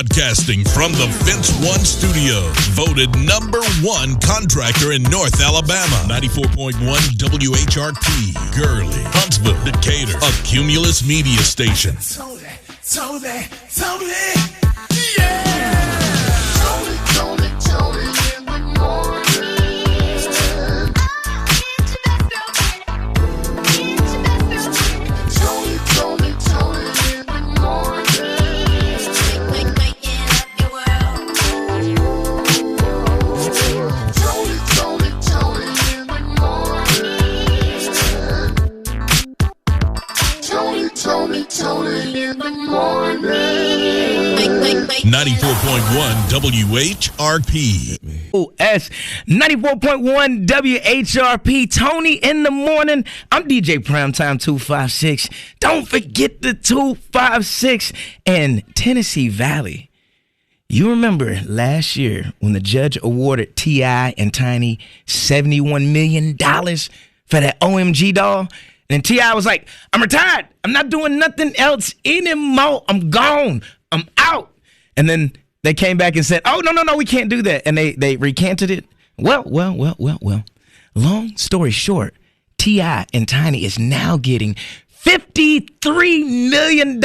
Broadcasting from the Fence One Studios, voted #1 contractor in North Alabama. 94.1 WHRP, Gurley, Huntsville, Decatur, a Cumulus media station. Tony, yeah! Tony in the morning. Tony in the morning. 94.1 WHRP. OS 94.1 WHRP. Tony in the morning. I'm DJ Primetime 256. Don't forget the 256 and Tennessee Valley. You remember last year when the judge awarded T.I. and Tiny $71 million for that OMG doll? And T.I. was like, I'm retired. I'm not doing nothing else anymore. I'm gone. I'm out. And then they came back and said, oh, no, we can't do that. And they recanted it. Well. Long story short, T.I. and Tiny is now getting $53 million.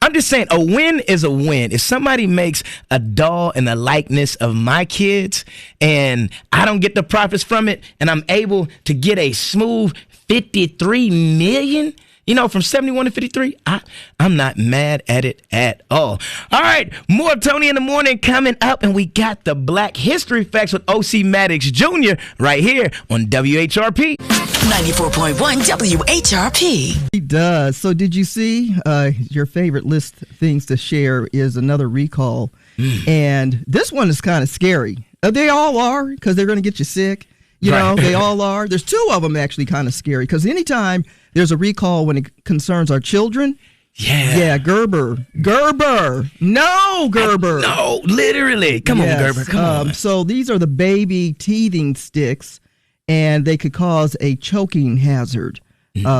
I'm just saying, a win is a win. If somebody makes a doll in the likeness of my kids and I don't get the profits from it and I'm able to get a smooth 53 million, from 71 to 53, I'm not mad at it at all. All right, more Tony in the morning coming up, and we got the Black History Facts with O.C. Maddox Jr. right here on WHRP. 94.1 WHRP. He does. So did you see your favorite list of things to share is another recall? And this one is kind of scary. They all are, because they're going to get you sick. They all are. There's two of them actually kind of scary, because anytime there's a recall when it concerns our children. Yeah, Gerber. No, Gerber. No, literally. Come on, Gerber. Come on. So these are the baby teething sticks, and they could cause a choking hazard.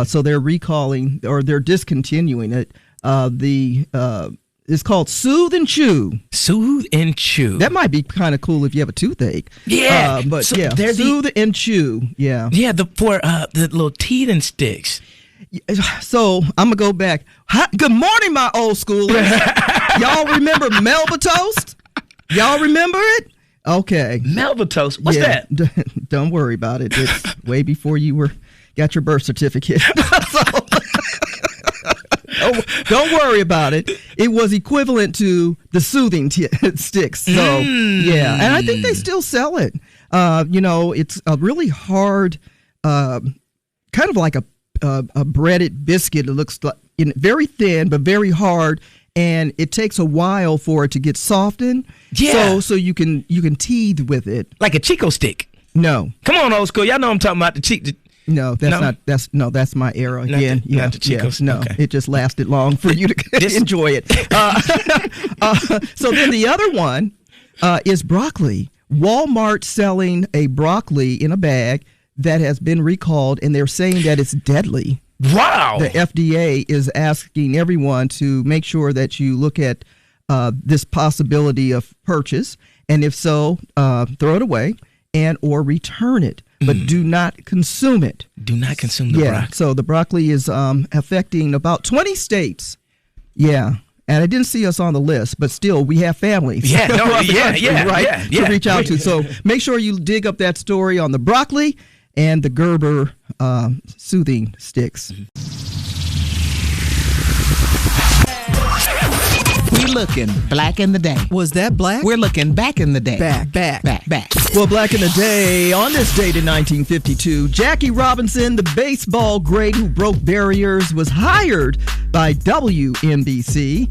So they're recalling, or they're discontinuing it. It's called Soothe and Chew. Soothe and Chew. That might be kind of cool if you have a toothache. Yeah. Soothe and Chew. Yeah. Yeah, for the little teething sticks. So I'm going to go back. Good morning, my old schoolers. Y'all remember Melba Toast? Y'all remember it? Okay. Melba Toast? What's that? Don't worry about it. It's way before you got your birth certificate. Don't worry about it. It was equivalent to the soothing sticks. So, yeah. And I think they still sell it. It's a really hard, kind of like a breaded biscuit. It looks like very thin, but very hard. And it takes a while for it to get softened. Yeah. So you can teeth with it. Like a Chico stick. No. Come on, old school. Y'all know I'm talking about the cheek. No, that's my era again. Not the Chicos. No, okay. It just lasted long for you to enjoy it. So then the other one is broccoli. Walmart selling a broccoli in a bag that has been recalled, and they're saying that it's deadly. Wow. The FDA is asking everyone to make sure that you look at this possibility of purchase, and if so, throw it away and or return it. But do not consume it. Do not consume the broccoli. So the broccoli is affecting about 20 states. Yeah. And I didn't see us on the list, but still, we have families. Yeah, to reach out to. So make sure you dig up that story on the broccoli and the Gerber soothing sticks. We looking black in the day. Was that black? We're looking back in the day. Back. Well, back in the day, on this date in 1952, Jackie Robinson, the baseball great who broke barriers, was hired by WNBC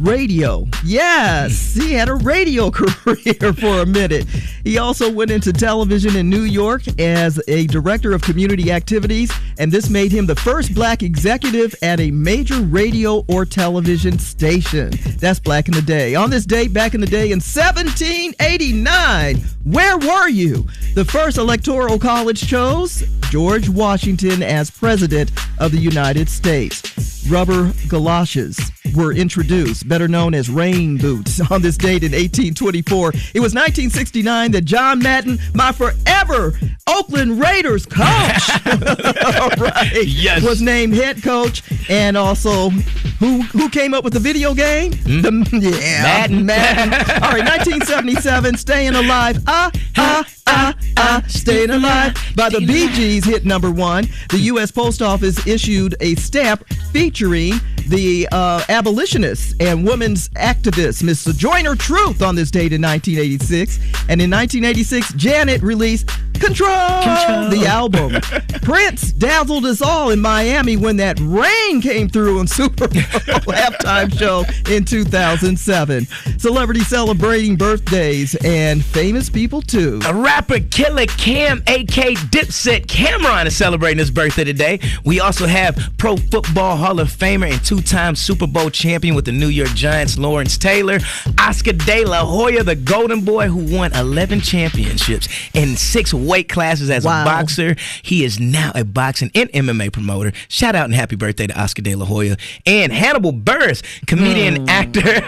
Radio. Yes, he had a radio career for a minute. He also went into television in New York as a director of community activities, and this made him the first black executive at a major radio or television station. That's back in the day. On this date, back in the day in 1789, where were you? The first electoral college chose George Washington as president of the United States. Rubber galoshes were introduced, better known as rain boots, on this date in 1824. It was 1969 that John Madden, my forever Oakland Raiders coach, all right, Yes. was named head coach. And also, who came up with the video game? Madden. All right, 1977, Staying Alive. Staying Alive by the Bee Gees hit number 1. The U.S. Post Office issued a stamp featuring the abolitionist and women's activist Miss Sojourner Truth on this date in 1986. And in 1986, Janet released Control, the album. Prince dazzled us all in Miami when that rain came through on Super Bowl halftime show in 2007. Celebrity celebrating birthdays and famous people too. A rapper Killer Cam, a.k.a. Dipset Cameron, is celebrating his birthday today. We also have Pro Football Hall of Famer and 2-time Super Bowl champion with the New York Giants, Lawrence Taylor. Oscar De La Hoya, the Golden Boy, who won 11 championships in 6 weight classes as a boxer. He is now a boxing and MMA promoter. Shout out and happy birthday to Oscar De La Hoya. And Hannibal Buress, comedian actor,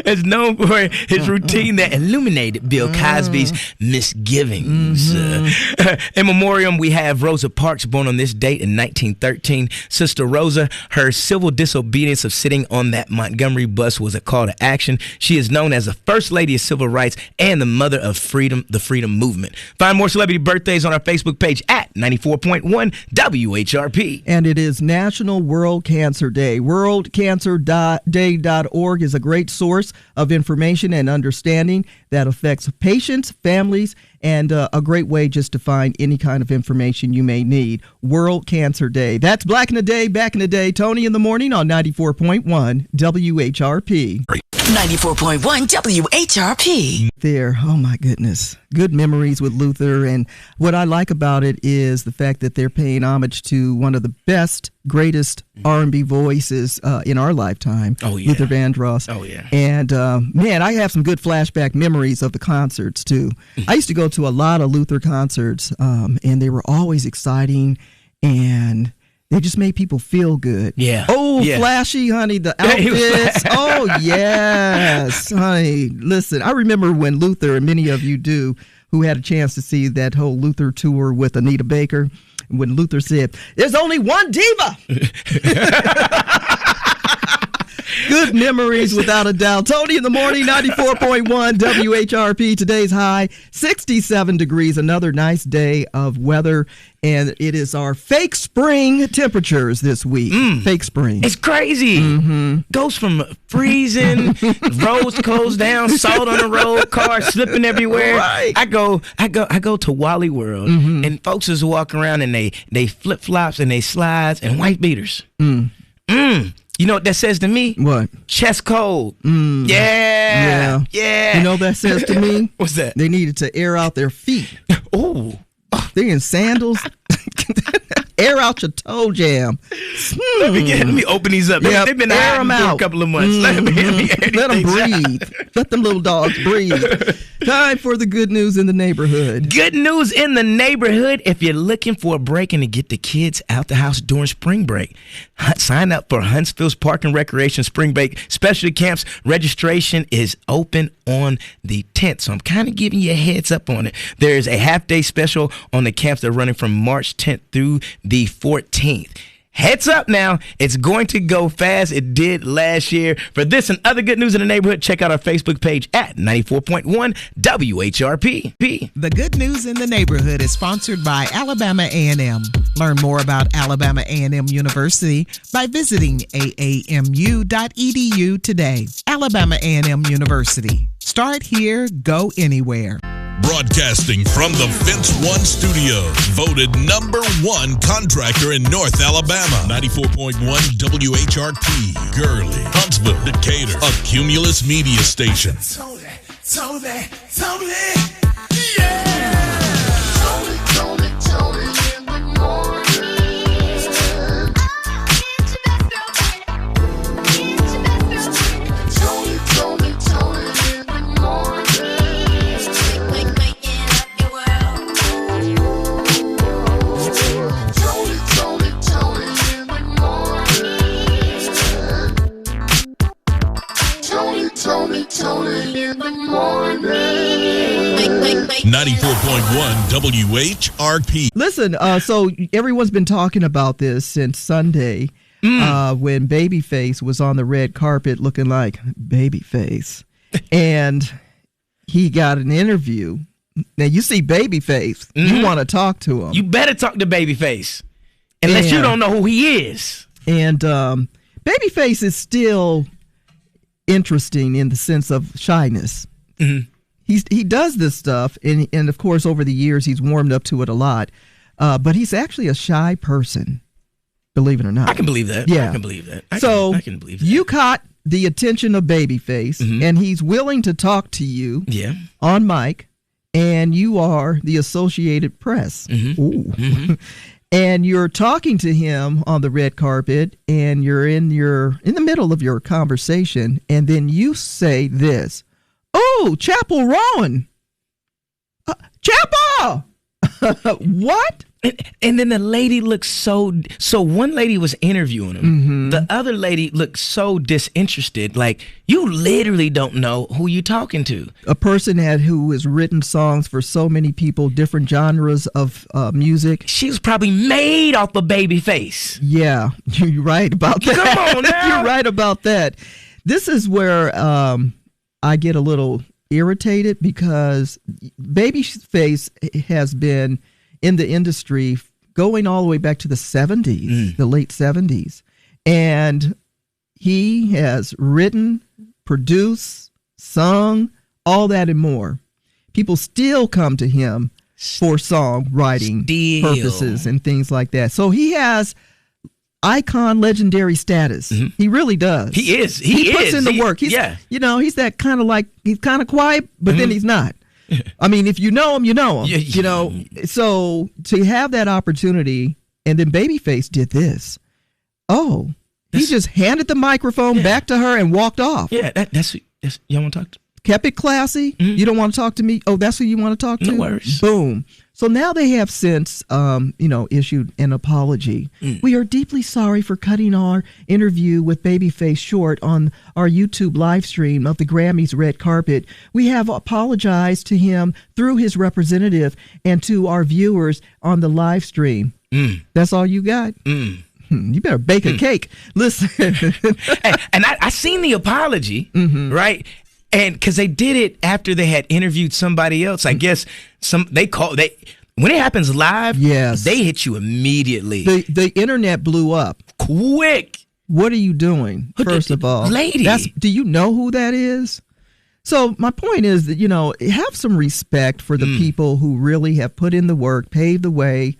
is known for his routine that illuminated Bill Cosby's misgivings. In memoriam, we have Rosa Parks, born on this date in 1913. Sister Rosa, her civil disobedience of sitting on that Montgomery bus was a call to action. She is known as the First Lady of Civil Rights and the mother of freedom, the freedom movement. Find more celebrity birthdays on our Facebook page at 94.1 WHRP. And it is National World Cancer Day. WorldCancerDay.org is a great source of information and understanding that affects patients, families, and a great way just to find any kind of information you may need. World Cancer Day. That's Black in the Day, back in the day. Tony in the morning on 94.1 WHRP. 94.1 WHRP. There, oh my goodness. Good memories with Luther. And what I like about it is the fact that they're paying homage to one of the best, greatest R&B voices in our lifetime. Oh, yeah. Luther Vandross. Oh, yeah. And man, I have some good flashback memories of the concerts too. I used to go to a lot of Luther concerts, and they were always exciting, and they just made people feel good. Yeah. Oh, yeah. Flashy, honey, the outfits. Oh, yes, honey. Listen, I remember when Luther, and many of you do, who had a chance to see that whole Luther tour with Anita Baker, when Luther said, "There's only one diva." Good memories, without a doubt. Tony in the morning, 94.1 WHRP. Today's high, 67 degrees. Another nice day of weather. And it is our fake spring temperatures this week. Fake spring. It's crazy. Goes from freezing, roads closed down, salt on the road, cars slipping everywhere. Right. I go to Wally World, and folks is walking around and they flip flops and they slides and white beaters. You know what that says to me? What? Chest cold. Yeah. You know what that says to me? What's that? They needed to air out their feet. Oh. They're in sandals. Air out your toe jam. Let me open these up. Yep. They've been air out them for out. a couple of months. Let them breathe. Let them little dogs breathe. Time for the good news in the neighborhood. Good news in the neighborhood. If you're looking for a break and to get the kids out the house during spring break, sign up for Huntsville's Park and Recreation Spring Break Specialty Camps. Registration is open on the 10th, so I'm kind of giving you a heads up on it. There's a half-day special on the camps that are running from March 10th through the 14th. Heads up now, it's going to go fast. It did last year. For this and other good news in the neighborhood, check out our Facebook page at 94.1 WHRP. The Good News in the Neighborhood is sponsored by Alabama A&M. Learn more about Alabama A&M University by visiting aamu.edu today. Alabama A&M University. Start here, go anywhere. Broadcasting from the Fence One Studios, voted #1 contractor in North Alabama. 94.1 WHRP, Gurley, Huntsville, Decatur, a Cumulus media station. Tony, yeah! Tony in the morning. Tony in the morning. Tony in the morning. Tony in the morning. 94.1 WHRP. Listen, so everyone's been talking about this since Sunday when Babyface was on the red carpet looking like Babyface. And he got an interview. Now, you see Babyface, you want to talk to him. You better talk to Babyface. Unless you don't know who he is. And Babyface is still interesting in the sense of shyness. Mm-hmm. He does this stuff, and of course, over the years, he's warmed up to it a lot. But he's actually a shy person, believe it or not. I can believe that. Yeah. I can believe that. I can believe that. You caught the attention of Babyface, and he's willing to talk to you on mic, and you are the Associated Press. Ooh. And you're talking to him on the red carpet, and you're in the middle of your conversation, and then you say this. Oh, Chapel Rowan. Chapel! What? And then the lady looks so one lady was interviewing him. Mm-hmm. The other lady looked so disinterested. Like, you literally don't know who you're talking to. A person who has written songs for so many people, different genres of music. She was probably made off a Babyface. Yeah, you're right about that. Come on now. You're right about that. This is where I get a little irritated because Babyface has been in the industry going all the way back to the 70s, the late 70s. And he has written, produced, sung, all that and more. People still come to him for songwriting purposes and things like that. So he has icon legendary status. He really does. He is. He puts in the work. He's that kind of like, he's kind of quiet, but then he's not. I mean, if you know him, you know him. You know, so to have that opportunity, and then Babyface did this. Oh, he just handed the microphone back to her and walked off. Yeah, that's y'all want to talk to? Kept it classy. You don't want to talk to me. Oh, that's who you want to talk to? No worries. Boom. So now they have since, issued an apology. We are deeply sorry for cutting our interview with Babyface short on our YouTube live stream of the Grammys red carpet. We have apologized to him through his representative and to our viewers on the live stream. That's all you got? You better bake a cake. Listen. and I seen the apology, right? And because they did it after they had interviewed somebody else, I guess when it happens live, they hit you immediately. The internet blew up quick. What are you doing? First of all, lady, do you know who that is? So my point is that have some respect for the people who really have put in the work, paved the way.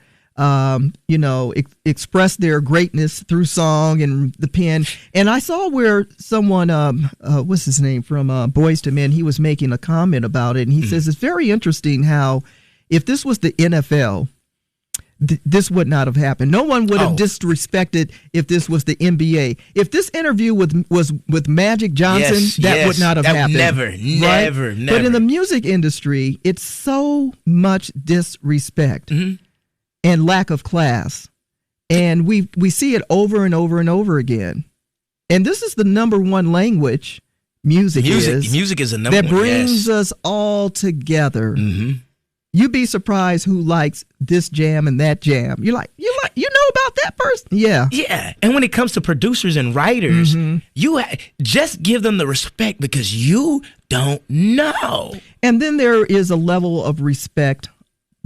Express their greatness through song and the pen. And I saw where someone, what's his name, from Boyz II Men, he was making a comment about it. And he says it's very interesting how if this was the NFL, this would not have happened. No one would have disrespected if this was the NBA. If this interview was with Magic Johnson, that would not have happened. Never. But in the music industry, it's so much disrespect. And lack of class. And we see it over and over and over again. And this is the number one language music is. Music is the number one. That brings us all together. You'd be surprised who likes this jam and that jam. You know about that person? Yeah. Yeah. And when it comes to producers and writers, you just give them the respect because you don't know. And then there is a level of respect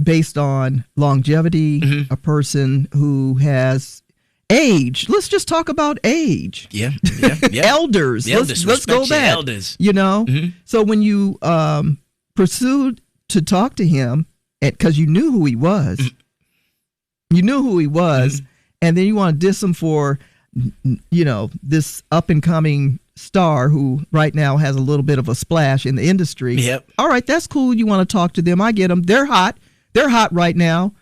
based on longevity, a person who has age. Let's just talk about age. Yeah. Elders. Let's go back. Elders. So when you pursued to talk to him, because you knew who he was, and then you want to diss him for, this up and coming star who right now has a little bit of a splash in the industry. Yep. All right, that's cool. You want to talk to them. I get them. They're hot. They're hot right now,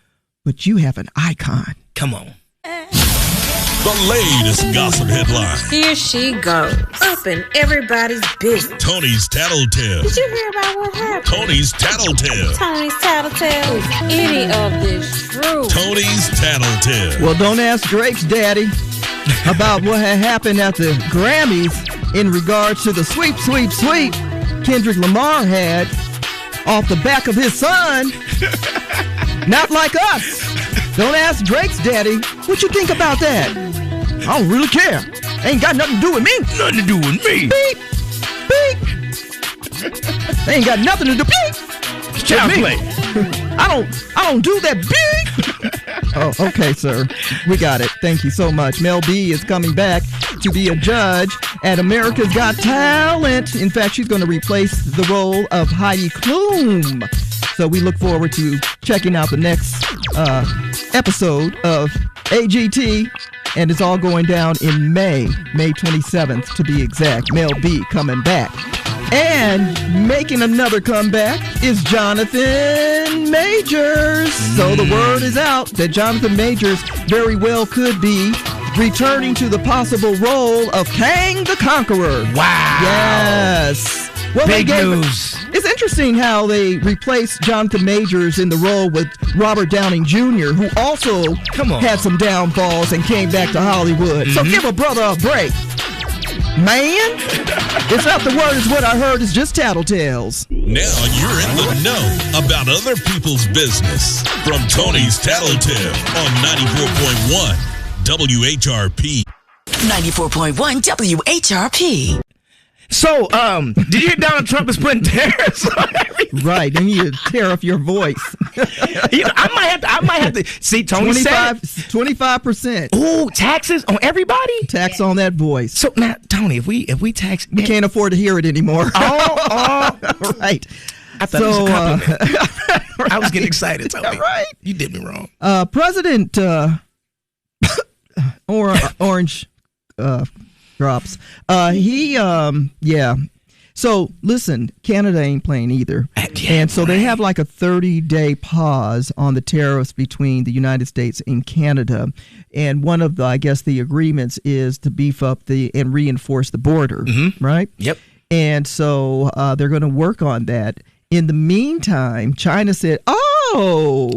but you have an icon. Come on. The latest gossip headline. Here she goes, up in everybody's business. Tony's Tattletale. Did you hear about what happened? Tony's Tattletale. Tony's Tattletale. Is any of this true? Tony's Tattletale. Well, don't ask Drake's daddy about what had happened at the Grammys in regards to the sweep. Kendrick Lamar had off the back of his son. Not like us. Don't ask Drake's daddy. What you think about that? I don't really care. Ain't got nothing to do with me. Nothing to do with me. Beep. Beep. Ain't got nothing to do. Beep. Child play. I don't do that. Beep. Oh, okay, sir. We got it. Thank you so much. Mel B is coming back to be a judge at America's Got Talent. In fact, she's going to replace the role of Heidi Klum. So we look forward to checking out the next episode of AGT. And it's all going down in May 27th to be exact. Mel B coming back. And making another comeback is Jonathan Majors. So the word is out that Jonathan Majors very well could be returning to the possible role of Kang the Conqueror. Wow. Yes. Well, big news. It's interesting how they replaced Jonathan Majors in the role with Robert Downey Jr., who also had some downfalls and came back to Hollywood. So give a brother a break. Man, it's not the word is what I heard, it's just tattletales. Now you're in the know about other people's business from Tony's Tattletale on 94.1 WHRP. 94.1 WHRP. So, did you hear Donald Trump is putting tariffs on everything? Right, and you tariff your voice. I might have to see Tony 25%. Ooh, taxes on everybody? Tax on that voice. So now, Tony, if we tax, we can't afford to hear it anymore. Oh, right. I thought it was a compliment. I was getting excited, Tony. Right. You did me wrong. President Orange drops. So listen, Canada ain't playing either. And so they have like a 30-day pause on the tariffs between the United States and Canada. And one of the, I guess, the agreements is to beef up and reinforce the border, right? Yep. And so they're going to work on that. In the meantime, China said, oh,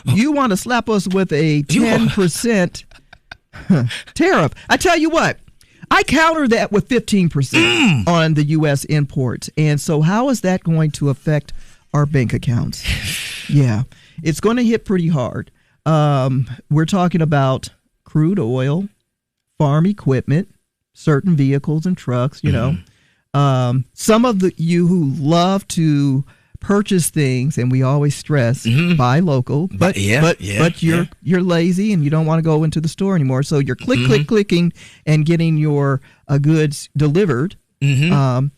you want to slap us with a 10% tariff. I tell you what. I counter that with 15% on the U.S. imports. And so how is that going to affect our bank accounts? Yeah, it's going to hit pretty hard. We're talking about crude oil, farm equipment, certain vehicles and trucks, you know. Some of you who love to purchase things, and we always stress buy local, but you're lazy and you don't want to go into the store anymore, so you're clicking and getting your goods delivered. I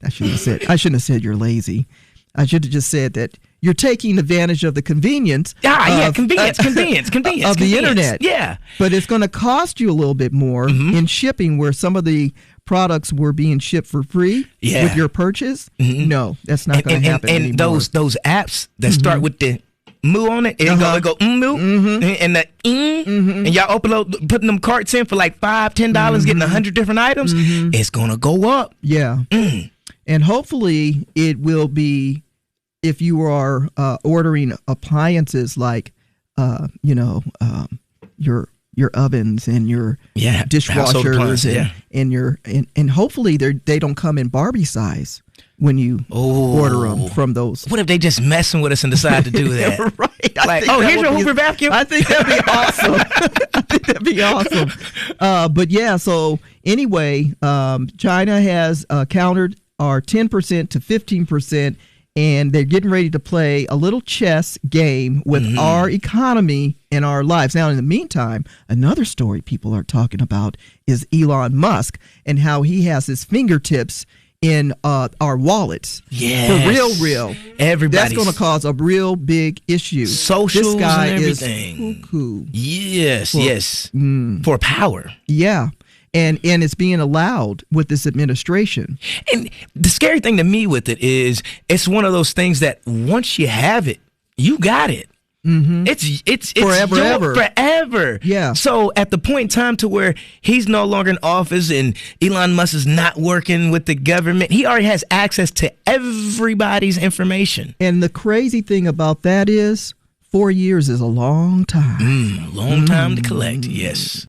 shouldn't have said you're lazy. I should have just said that you're taking advantage of the convenience. Convenience of the internet. Yeah, but it's going to cost you a little bit more in shipping, where some of the products were being shipped for free with your purchase. No, that's not going to happen anymore. And those apps that start with the moo on it, and go moo, and the and y'all putting them carts in for like $5-10, getting 100 different items. It's gonna go up. Yeah, and hopefully it will be if you are ordering appliances like your ovens and your dishwashers and hopefully they don't come in Barbie size when you order them from those. What if they just messing with us and decide to do that? Right. Like, here's your Hoover vacuum. I think that'd be awesome. But yeah, so anyway, China has countered our 10% to 15%. And they're getting ready to play a little chess game with our economy and our lives. Now, in the meantime, another story people are talking about is Elon Musk and how he has his fingertips in our wallets. Yes. For real. That's going to cause a real big issue. Socials this guy and everything. Is cuckoo. Yes. For power. Yeah. And it's being allowed with this administration. And the scary thing to me with it is it's one of those things that once you have it, you got it. It's forever. Yeah. So at the point in time to where he's no longer in office and Elon Musk is not working with the government, he already has access to everybody's information. And the crazy thing about that is 4 years is a long time. A long time to collect, yes.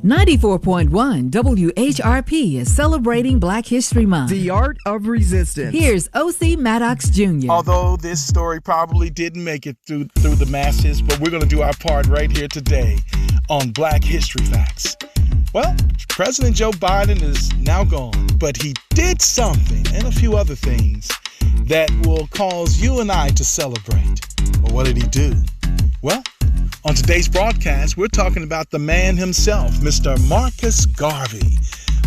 94.1 WHRP is celebrating Black History Month. The art of resistance. Here's O.C. Maddox Jr. Although this story probably didn't make it through the masses, but we're going to do our part right here today on Black History Facts. Well, President Joe Biden is now gone, but he did something and a few other things that will cause you and I to celebrate. Well, what did he do? Well, on today's broadcast, we're talking about the man himself, Mr. Marcus Garvey.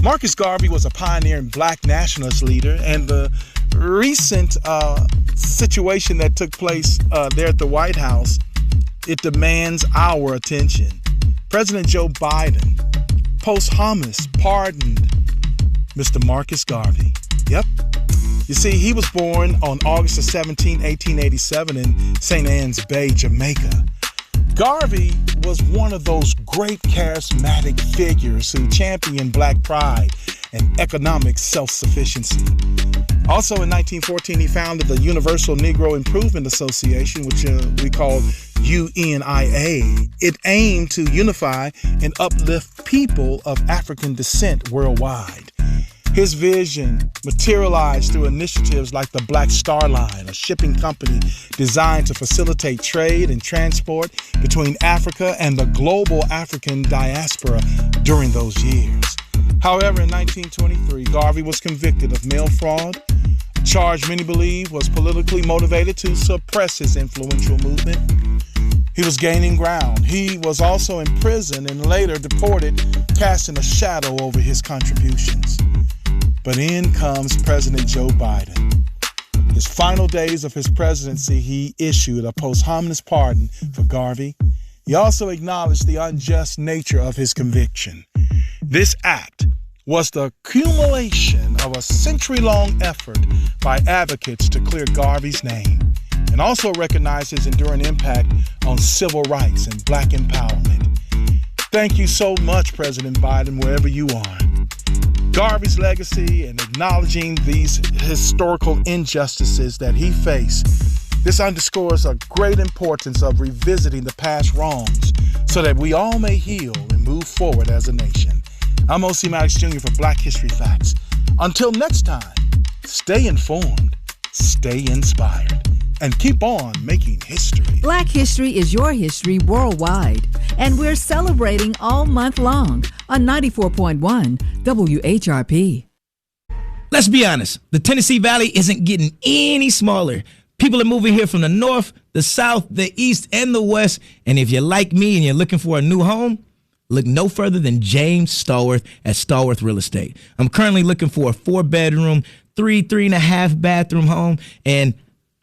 Marcus Garvey was a pioneering Black nationalist leader, and the recent situation that took place there at the White House, it demands our attention. President Joe Biden posthumous pardoned Mr. Marcus Garvey. Yep. You see, he was born on August 17, 1887 in St. Anne's Bay, Jamaica. Garvey was one of those great charismatic figures who championed Black pride and economic self-sufficiency. Also in 1914, he founded the Universal Negro Improvement Association, which we call UNIA. It aimed to unify and uplift people of African descent worldwide. His vision materialized through initiatives like the Black Star Line, a shipping company designed to facilitate trade and transport between Africa and the global African diaspora during those years. However, in 1923, Garvey was convicted of mail fraud, a charge many believe was politically motivated to suppress his influential movement. He was gaining ground. He was also imprisoned and later deported, casting a shadow over his contributions. But in comes President Joe Biden. His final days of his presidency, he issued a posthumous pardon for Garvey. He also acknowledged the unjust nature of his conviction. This act was the accumulation of a century-long effort by advocates to clear Garvey's name and also recognized his enduring impact on civil rights and Black empowerment. Thank you so much, President Biden, wherever you are. Garvey's legacy and acknowledging these historical injustices that he faced, this underscores a great importance of revisiting the past wrongs so that we all may heal and move forward as a nation. I'm O.C. Maddox Jr. for Black History Facts. Until next time, stay informed, stay inspired, and keep on making history. Black history is your history worldwide, and we're celebrating all month long on 94.1 WHRP. Let's be honest, the Tennessee Valley isn't getting any smaller. People are moving here from the north, the south, the east, and the west. And if you're like me and you're looking for a new home, look no further than James Stallworth at Stallworth Real Estate. I'm currently looking for a 4-bedroom, 3.5 bathroom home, and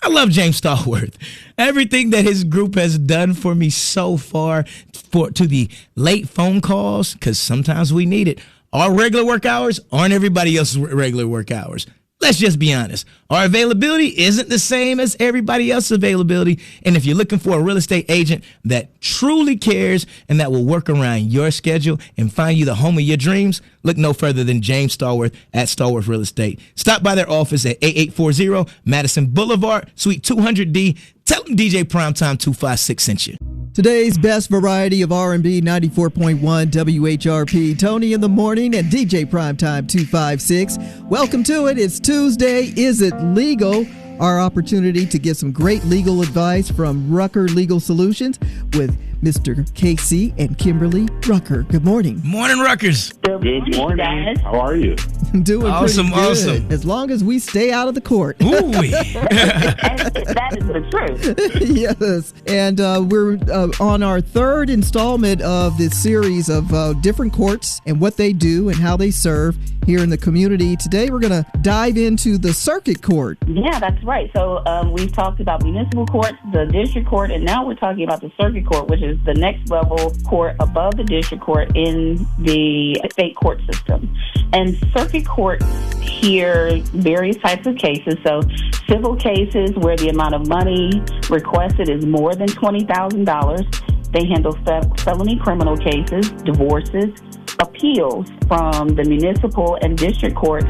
I love James Stallworth. Everything that his group has done for me so far, to the late phone calls, because sometimes we need it. Our regular work hours aren't everybody else's regular work hours. Let's just be honest. Our availability isn't the same as everybody else's availability. And if you're looking for a real estate agent that truly cares and that will work around your schedule and find you the home of your dreams, look no further than James Stallworth at Stallworth Real Estate. Stop by their office at 8840 Madison Boulevard, Suite 200D. Tell them DJ Primetime 256 sent you. Today's best variety of R&B, 94.1 WHRP. Tony in the morning and DJ Primetime 256. Welcome to it. It's Tuesday. Is it legal? Our opportunity to get some great legal advice from Rucker Legal Solutions with Mr. Casey and Kimberly Rucker. Good morning. Morning, Ruckers. Good morning, guys. How are you? Doing awesome, pretty good. awesome. As long as we stay out of the court. Ooh. That is the truth. Yes. And we're on our third installment of this series of different courts and what they do and how they serve here in the community. Today, we're going to dive into the circuit court. Yeah, that's right. So we've talked about municipal courts, the district court, and now we're talking about the circuit court, which is the next level court above the district court in the state court system. And circuit courts hear various types of cases. So civil cases where the amount of money requested is more than $20,000. They handle felony criminal cases, divorces, appeals from the municipal and district courts.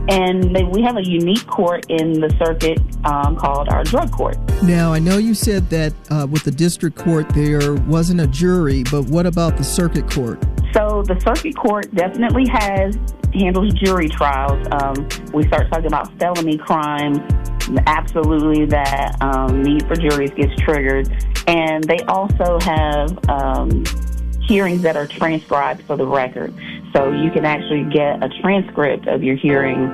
And we have a unique court in the circuit called our drug court. Now, I know you said that with the district court there wasn't a jury, but what about the circuit court? So the circuit court definitely handles jury trials. We start talking about felony crimes. Absolutely, that need for juries gets triggered. And they also have hearings that are transcribed for the record. So you can actually get a transcript of your hearing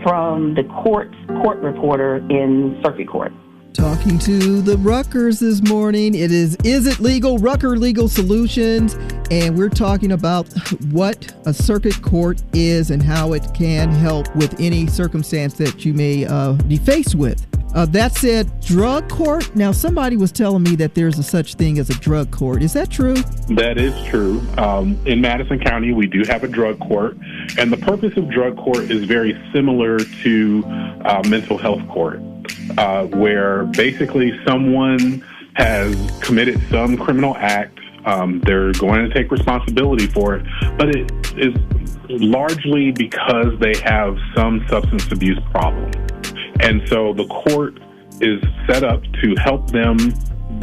from the court reporter in circuit court. Talking to the Ruckers this morning, is it legal? Rucker Legal Solutions, and we're talking about what a circuit court is and how it can help with any circumstance that you may be faced with. That said, drug court. Now, somebody was telling me that there's a such thing as a drug court. Is that true? That is true. In Madison County, we do have a drug court, and the purpose of drug court is very similar to mental health court. Where basically someone has committed some criminal act, they're going to take responsibility for it, but it is largely because they have some substance abuse problem. And so the court is set up to help them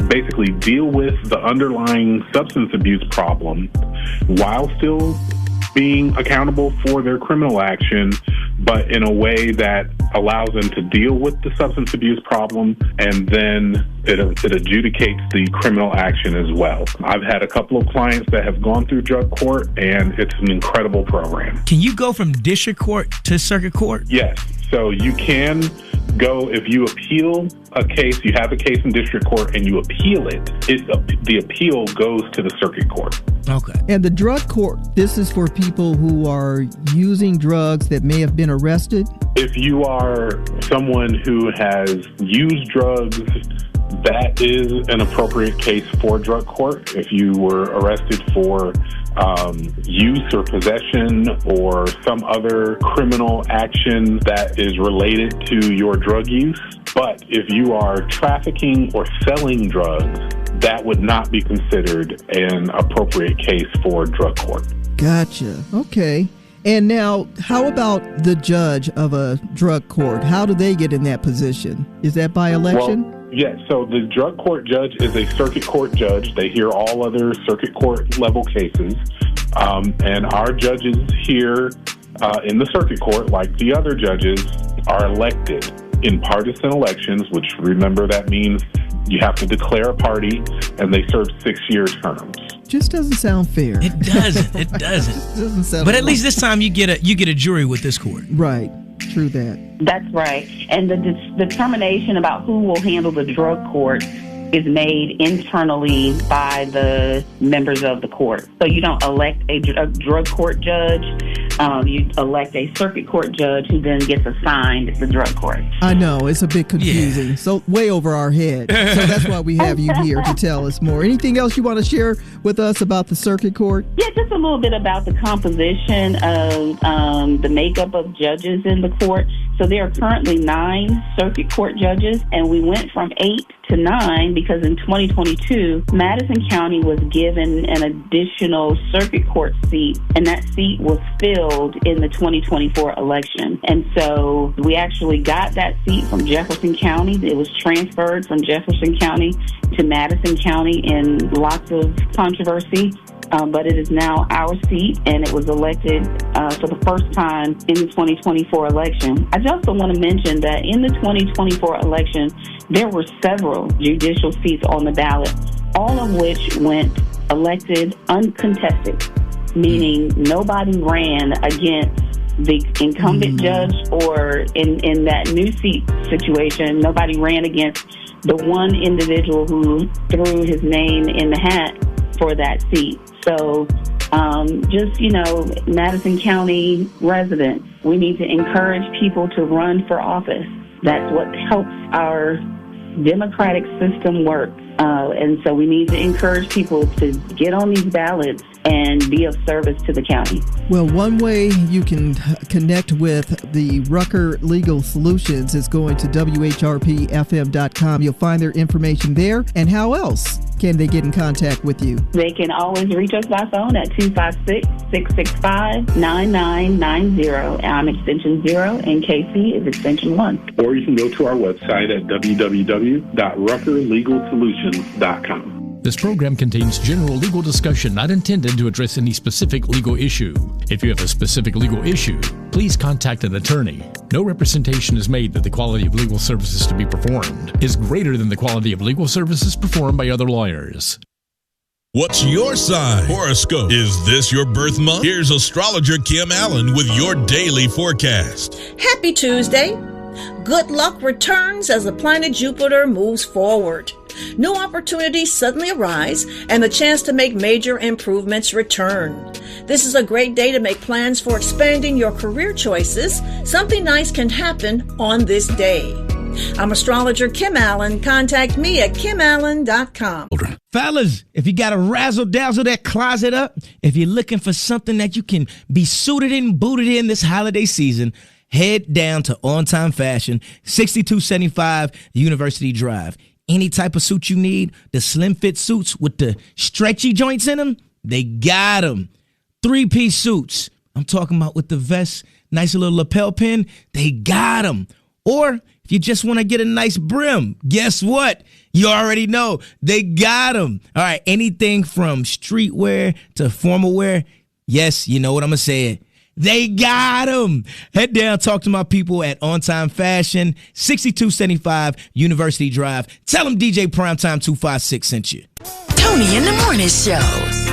basically deal with the underlying substance abuse problem while still being accountable for their criminal action, but in a way that allows them to deal with the substance abuse problem, and then it adjudicates the criminal action as well. I've had a couple of clients that have gone through drug court, and it's an incredible program. Can you go from district court to circuit court? Yes. So you can go, if you appeal a case, you have a case in district court and you appeal it, the appeal goes to the circuit court. Okay. And the drug court, this is for people who are using drugs that may have been arrested? If you are someone who has used drugs, that is an appropriate case for drug court. If you were arrested for use or possession or some other criminal action that is related to your drug use. But if you are trafficking or selling drugs, that would not be considered an appropriate case for drug court. Gotcha. Okay. And now, how about the judge of a drug court? How do they get in that position? Is that by election? Well, yes. So the drug court judge is a circuit court judge. They hear all other circuit court level cases. And our judges here in the circuit court, like the other judges, are elected in partisan elections, which, remember, that means you have to declare a party, and they serve 6-year terms. Just doesn't sound fair. It doesn't. It doesn't. Doesn't sound but at least this time you get a jury with this court. Right. True that. That's right. And the determination about who will handle the drug court is made internally by the members of the court. So you don't elect a drug court judge. You elect a circuit court judge who then gets assigned the drug court. I know. It's a bit confusing. Yeah. So way over our head. So that's why we have you here to tell us more. Anything else you want to share with us about the circuit court? Yeah, just a little bit about the composition of the makeup of judges in the court. So there are currently 9 circuit court judges, and we went from 8 to 9 because in 2022, Madison County was given an additional circuit court seat, and that seat was filled in the 2024 election. And so we actually got that seat from Jefferson County. It was transferred from Jefferson County to Madison County in lots of controversy. But it is now our seat, and it was elected for the first time in the 2024 election. I just also want to mention that in the 2024 election, there were several judicial seats on the ballot, all of which went elected uncontested, meaning nobody ran against the incumbent judge, or in that new seat situation, nobody ran against the one individual who threw his name in the hat for that seat. So Madison County residents, we need to encourage people to run for office. That's what helps our democratic system work. And so we need to encourage people to get on these ballots and be of service to the county. Well, one way you can connect with the Rucker Legal Solutions is going to WHRPFM.com. You'll find their information there. And how else can they get in contact with you? They can always reach us by phone at 256-665-9990. I'm extension 0 and Casey is extension 1. Or you can go to our website at www.ruckerlegalsolutions.com. This program contains general legal discussion not intended to address any specific legal issue. If you have a specific legal issue, please contact an attorney. No representation is made that the quality of legal services to be performed is greater than the quality of legal services performed by other lawyers. What's your sign? Horoscope. Is this your birth month? Here's astrologer Kim Allen with your daily forecast. Happy Tuesday. Good luck returns as the planet Jupiter moves forward. New opportunities suddenly arise, and the chance to make major improvements return. This is a great day to make plans for expanding your career choices. Something nice can happen on this day. I'm astrologer Kim Allen. Contact me at kimallen.com. Fellas, if you got to razzle-dazzle that closet up, if you're looking for something that you can be suited in, booted in this holiday season, head down to On Time Fashion, 6275 University Drive. Any type of suit you need, the slim fit suits with the stretchy joints in them, they got them. 3-piece suits, I'm talking about with the vest, nice little lapel pin, they got them. Or if you just want to get a nice brim, guess what? You already know, they got them. All right, anything from streetwear to formal wear, yes, you know what I'm going to say. They got them. Head down, talk to my people at On Time Fashion, 6275 University Drive. Tell them DJ Primetime 256 sent you. Tony in the Morning Show.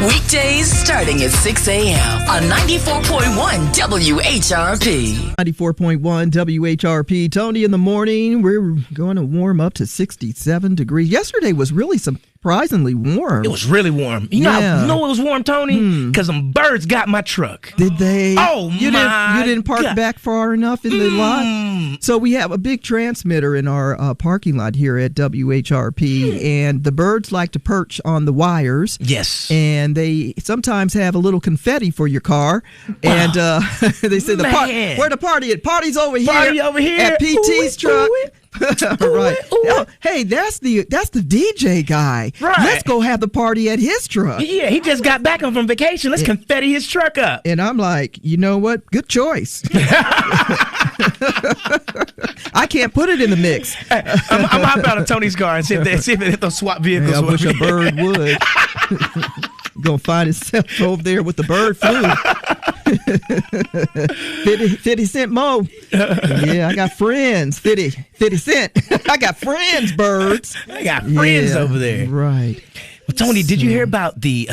Weekdays starting at 6 a.m. on 94.1 WHRP. 94.1 WHRP. Tony in the Morning. We're going to warm up to 67 degrees. Yesterday was really surprisingly warm. It was really warm. You know it was warm, Tony? Because them birds got my truck. Did they? Oh, you didn't park back far enough in the lot? So we have a big transmitter in our parking lot here at WHRP, and the birds like to perch on the wires. Yes. And they sometimes have a little confetti for your car. And they say, where the party at? Party's over here. Party over here. At PT's truck. Right. Hey, that's the DJ guy. Right. Let's go have the party at his truck. Yeah, he just got back from vacation. Let's confetti his truck up. And I'm like, you know what? Good choice. I can't put it in the mix. I'm hop out of Tony's car and see if it hit those SWAT vehicles. I wish a bird would. Gonna find himself over there with the bird flu. 50 Cent Mo. Yeah, I got friends. 50 Cent. I got friends, birds. I got friends over there. Right. Well, Tony, did you hear about the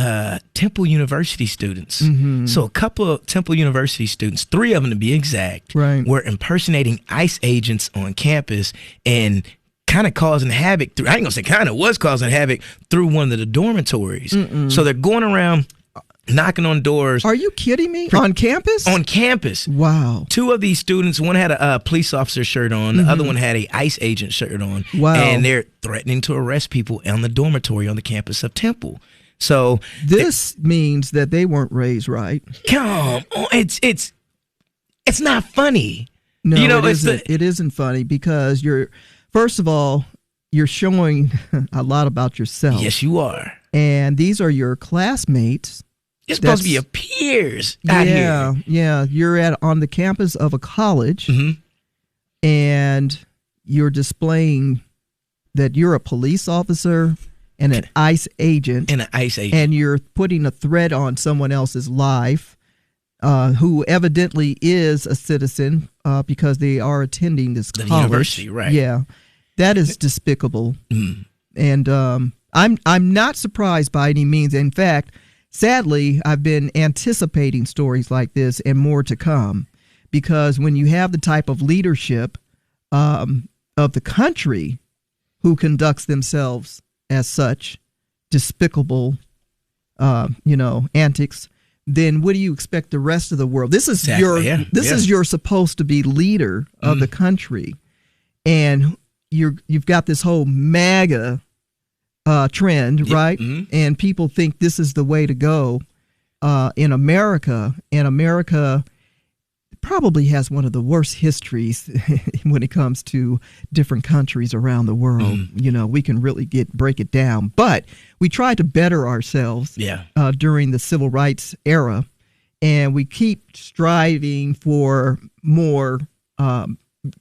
Temple University students? Mm-hmm. So a couple of Temple University students, 3 of them to be exact, were impersonating ICE agents on campus and kind of causing havoc through, I ain't gonna say kind of, was causing havoc through one of the dormitories. So they're going around knocking on doors. Are you kidding me? On campus? On campus. Wow. 2 of these students, one had a police officer shirt on, the other one had a ICE agent shirt on. Wow. And they're threatening to arrest people on the dormitory on the campus of Temple. So this means that they weren't raised right. Come on, it's not funny. No, it isn't funny because first of all, you're showing a lot about yourself. Yes, you are. And these are your classmates. It's supposed to be your peers out here. Yeah. You're on the campus of a college, and you're displaying that you're a police officer and an ICE agent. And you're putting a threat on someone else's life, who evidently is a citizen because they are attending this college. University, right. Yeah. That is despicable. And I'm not surprised by any means. In fact, sadly, I've been anticipating stories like this and more to come, because when you have the type of leadership of the country who conducts themselves as such despicable, antics, then what do you expect the rest of the world? This is your supposed to be leader of the country, and you've got this whole MAGA trend, right? And people think this is the way to go in America. And America probably has one of the worst histories when it comes to different countries around the world. We can really break it down. But we try to better ourselves during the civil rights era, and we keep striving for more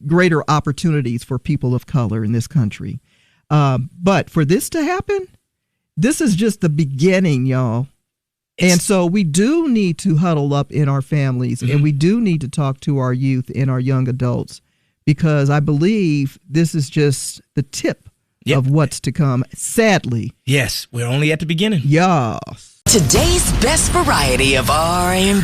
greater opportunities for people of color in this country. But for this to happen, This is just the beginning, y'all. And so we do need to huddle up in our families, and we do need to talk to our youth and our young adults, because I believe this is just the tip of what's to come, sadly. Yes, we're only at the beginning. Yes. Today's best variety of R&B.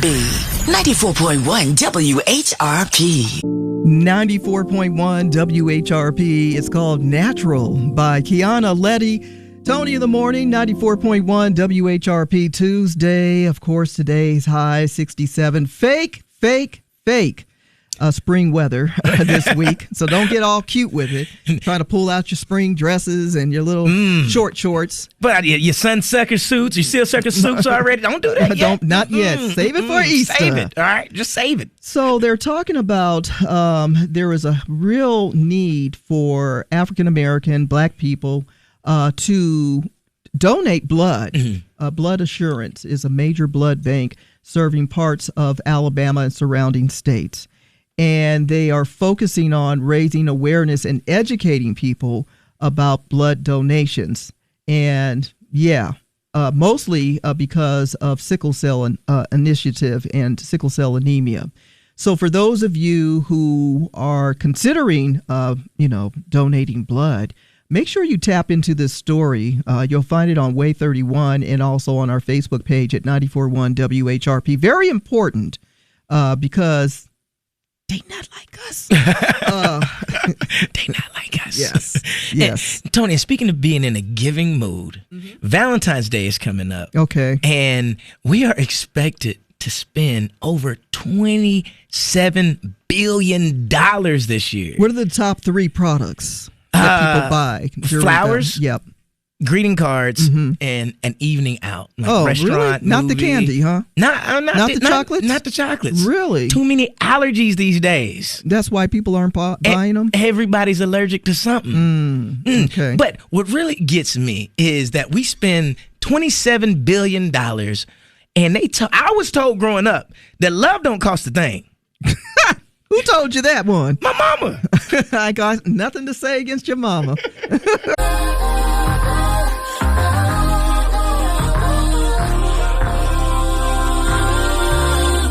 94.1 WHRP. 94.1 WHRP. It's called Natural by Kiana Letty. Tony in the morning, 94.1 WHRP. Tuesday, of course, today's high 67. Fake spring weather this week. So don't get all cute with it. Try to pull out your spring dresses and your little short shorts. But your sunsucker suits, your sealsucker suits already. Don't do that yet. Not yet. Save it for Easter. Save it. All right. Just save it. So they're talking about there is a real need for African-American, Black people to donate blood. Blood Assurance is a major blood bank serving parts of Alabama and surrounding states. And they are focusing on raising awareness and educating people about blood donations. And mostly because of sickle cell initiative and sickle cell anemia. So for those of you who are considering, donating blood, make sure you tap into this story. You'll find it on Way 31 and also on our Facebook page at 94.1 WHRP. Very important because they not like us. They not like us. Yes. And, Tony, speaking of being in a giving mood, Valentine's Day is coming up. Okay. And we are expected to spend over $27 billion this year. What are the top 3 products that people buy? Flowers. Yep. Greeting cards and an evening out. Like restaurant, really? Not movie. The candy, huh? Not the chocolates? Not the chocolates. Really? Too many allergies these days. That's why people aren't buying them? Everybody's allergic to something. Okay. But what really gets me is that we spend $27 billion, and I was told growing up that love don't cost a thing. Who told you that one? My mama. I got nothing to say against your mama.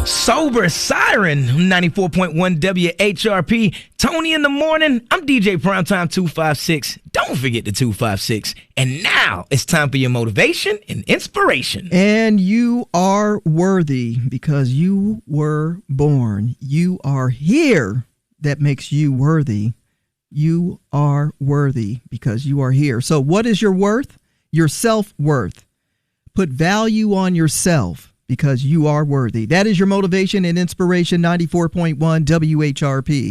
Sober Siren, 94.1 WHRP. Tony in the morning. I'm DJ Primetime 256. Don't forget the 256. And now it's time for your motivation and inspiration. And you are worthy because you were born. You are here. That makes you worthy. You are worthy because you are here. So what is your worth? Your self-worth. Put value on yourself because you are worthy. That is your motivation and inspiration, 94.1 WHRP.